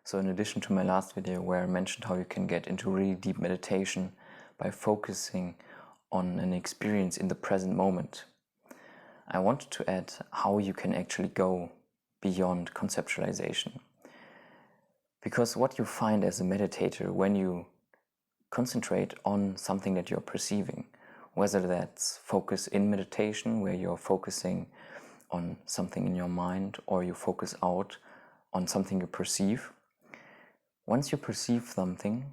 So in addition to my last video where I mentioned how you can get into really deep meditation by focusing on an experience in the present moment, I wanted to add how you can actually go beyond conceptualization. Because what you find as a meditator when you concentrate on something that you're perceiving, whether that's focus in meditation, where you're focusing on something in your mind, or you focus out on something you perceive, once you perceive something,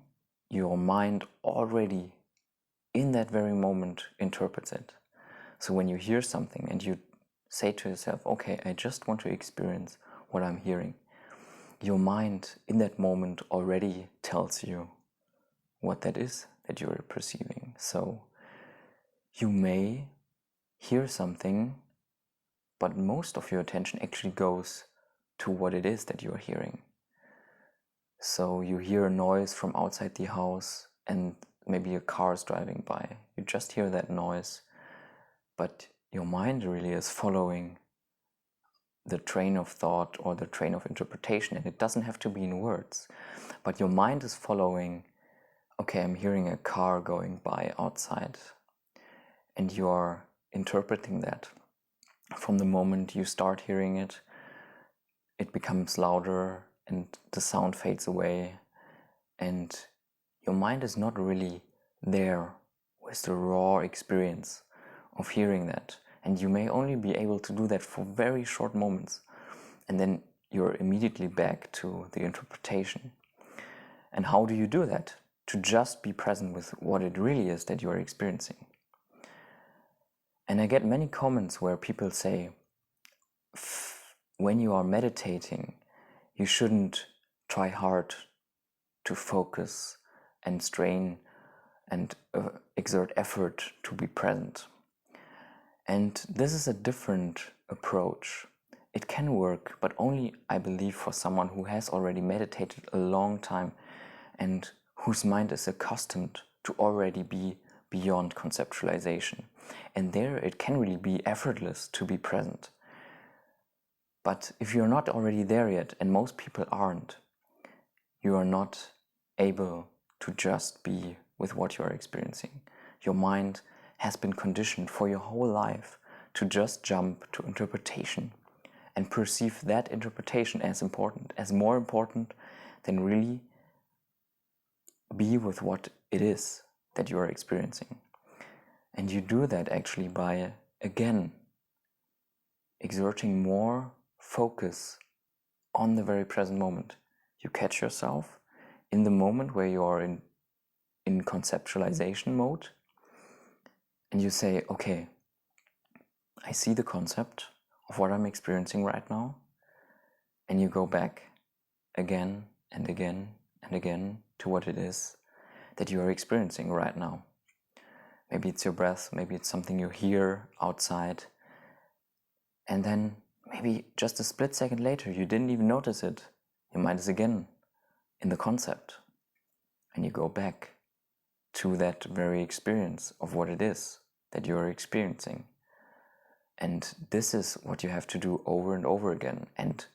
your mind already in that very moment interprets it. So when you hear something and you say to yourself, okay, I just want to experience what I'm hearing, your mind in that moment already tells you what that is that you're perceiving. So you may hear something, but most of your attention actually goes to what it is that you're hearing. So you hear a noise from outside the house and maybe a car is driving by. You just hear that noise, but your mind really is following the train of thought or the train of interpretation, and it doesn't have to be in words, but your mind is following, okay, I'm hearing a car going by outside, and you're interpreting that. From the moment you start hearing it, it becomes louder and the sound fades away, and your mind is not really there with the raw experience of hearing that. And you may only be able to do that for very short moments, and then you're immediately back to the interpretation. And how do you do that? To just be present with what it really is that you're experiencing. And I get many comments where people say, when you are meditating, you shouldn't try hard to focus and strain and exert effort to be present. And this is a different approach. It can work, but only, I believe, for someone who has already meditated a long time and whose mind is accustomed to already be beyond conceptualization. And there it can really be effortless to be present. But if you're not already there yet, and most people aren't, you are not able to just be with what you are experiencing. Your mind has been conditioned for your whole life to just jump to interpretation and perceive that interpretation as important, as more important than really be with what it is that you are experiencing. And you do that actually by, again, exerting more focus on the very present moment. You catch yourself in the moment where you are in conceptualization mode, and you say, okay, I see the concept of what I'm experiencing right now, and you go back again and again and again to what it is that you are experiencing right now. Maybe it's your breath, maybe it's something you hear outside, and then maybe just a split second later you didn't even notice it. Your mind is again in the concept, and you go back to that very experience of what it is that you are experiencing. And this is what you have to do over and over again, and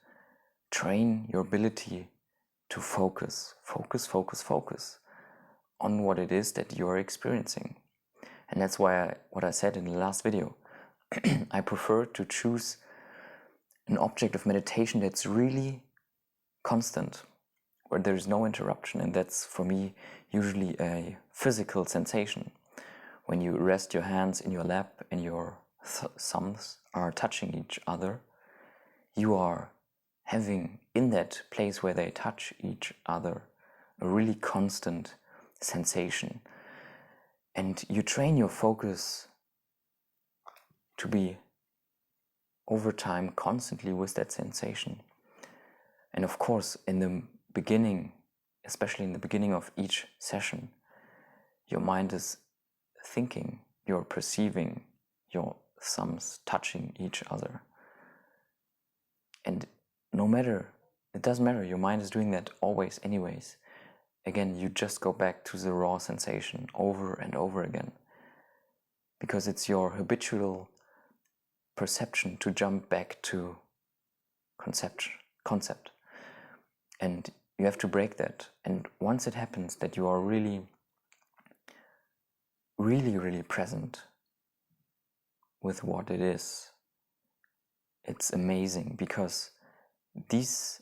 train your ability to focus on what it is that you are experiencing. And that's why what I said in the last video, I prefer to choose an object of meditation that's really constant, where there is no interruption, and that's for me usually a physical sensation. When you rest your hands in your lap and your thumbs are touching each other, you are having in that place where they touch each other a really constant sensation. And you train your focus to be over time constantly with that sensation. And of course, in the beginning, especially in the beginning of each session, your mind is thinking, you're perceiving your thumbs touching each other. And no matter, it doesn't matter, your mind is doing that always anyways. Again, you just go back to the raw sensation over and over again, because it's your habitual perception to jump back to concept. And you have to break that. And once it happens that you are really, really, really present with what it is, it's amazing, because these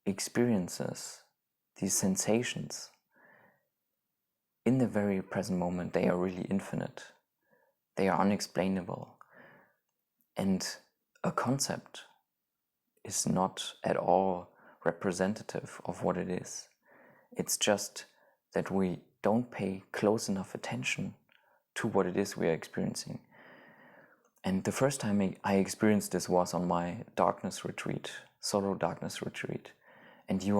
experiences, these sensations, in the very present moment, they are really infinite. They are unexplainable. And a concept is not at all representative of what it is. It's just that we don't pay close enough attention to what it is we are experiencing. And the first time I experienced this was on my darkness retreat, solo darkness retreat. And you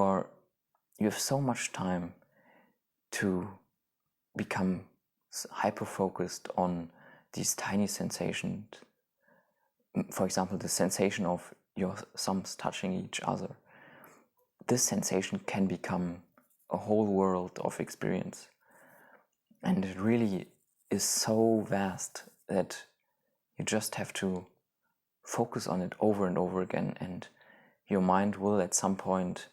have so much time to become hyper-focused on these tiny sensations. For example, the sensation of your thumbs touching each other. This sensation can become a whole world of experience. And it really is so vast that you just have to focus on it over and over again, and your mind will at some point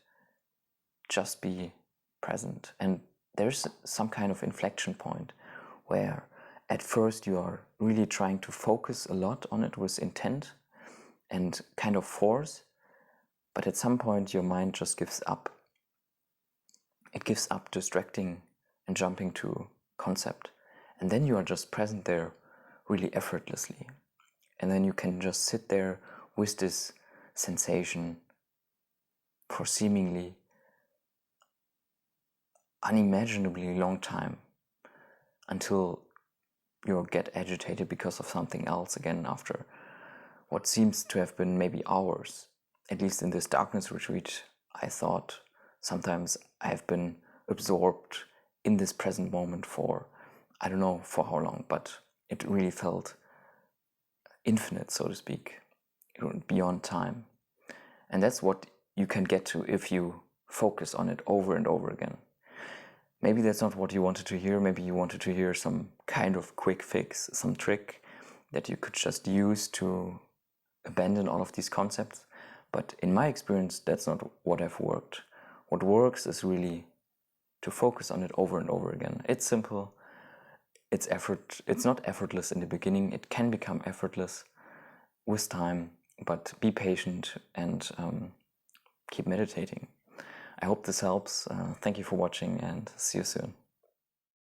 just be present. And there's some kind of inflection point where at first you are really trying to focus a lot on it with intent and kind of force, but at some point your mind just gives up. It gives up distracting and jumping to concept. And then you are just present there really effortlessly. And then you can just sit there with this sensation for seemingly unimaginably long time, until you get agitated because of something else again after what seems to have been maybe hours. At least in this darkness retreat, I thought sometimes I have been absorbed in this present moment for, I don't know for how long, but it really felt infinite, so to speak, beyond time. And that's what you can get to if you focus on it over and over again. Maybe that's not what you wanted to hear. Maybe you wanted to hear some kind of quick fix, some trick that you could just use to abandon all of these concepts. But in my experience, that's not what have worked. What works is really to focus on it over and over again. It's simple. It's not effortless in the beginning. It can become effortless with time, but be patient and keep meditating. I hope this helps. Thank you for watching, and see you soon.